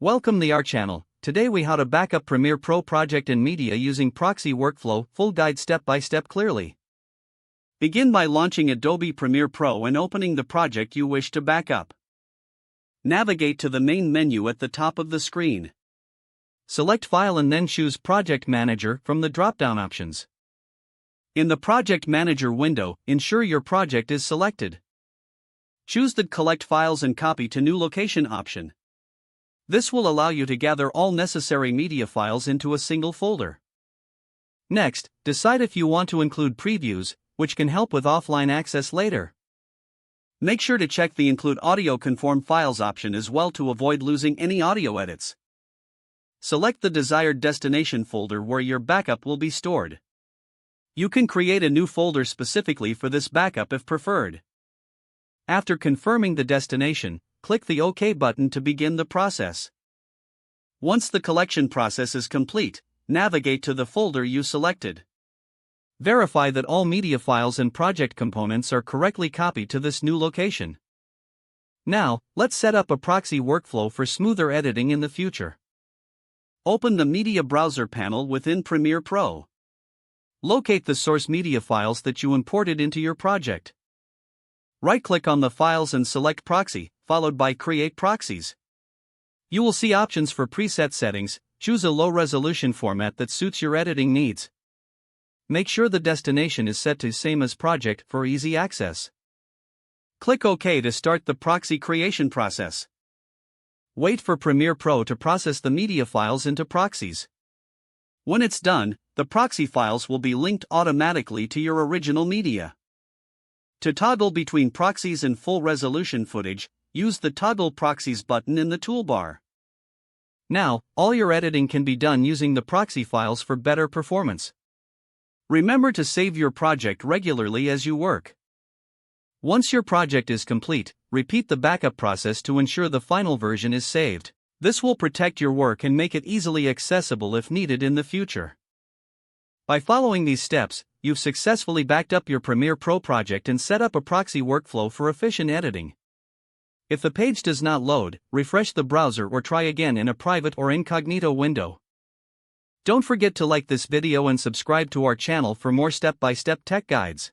Welcome to our channel. Today we how to backup Premiere Pro project and media using Proxy workflow, full guide step by step clearly. Begin by launching Adobe Premiere Pro and opening the project you wish to backup. Navigate to the main menu at the top of the screen. Select File and then choose Project Manager from the drop-down options. In the Project Manager window, ensure your project is selected. Choose the Collect Files and Copy to New Location option. This will allow you to gather all necessary media files into a single folder. Next, decide if you want to include previews, which can help with offline access later. Make sure to check the Include Audio Conform Files option as well to avoid losing any audio edits. Select the desired destination folder where your backup will be stored. You can create a new folder specifically for this backup if preferred. After confirming the destination, click the OK button to begin the process. Once the collection process is complete, navigate to the folder you selected. Verify that all media files and project components are correctly copied to this new location. Now, let's set up a proxy workflow for smoother editing in the future. Open the Media Browser panel within Premiere Pro. Locate the source media files that you imported into your project. Right-click on the files and select Proxy, followed by Create Proxies. You will see options for preset settings. Choose a low-resolution format that suits your editing needs. Make sure the destination is set to same as project for easy access. Click OK to start the proxy creation process. Wait for Premiere Pro to process the media files into proxies. When it's done, the proxy files will be linked automatically to your original media. To toggle between proxies and full-resolution footage, use the Toggle Proxies button in the toolbar. Now, all your editing can be done using the proxy files for better performance. Remember to save your project regularly as you work. Once your project is complete, repeat the backup process to ensure the final version is saved. This will protect your work and make it easily accessible if needed in the future. By following these steps, you've successfully backed up your Premiere Pro project and set up a proxy workflow for efficient editing. If the page does not load, refresh the browser or try again in a private or incognito window. Don't forget to like this video and subscribe to our channel for more step-by-step tech guides.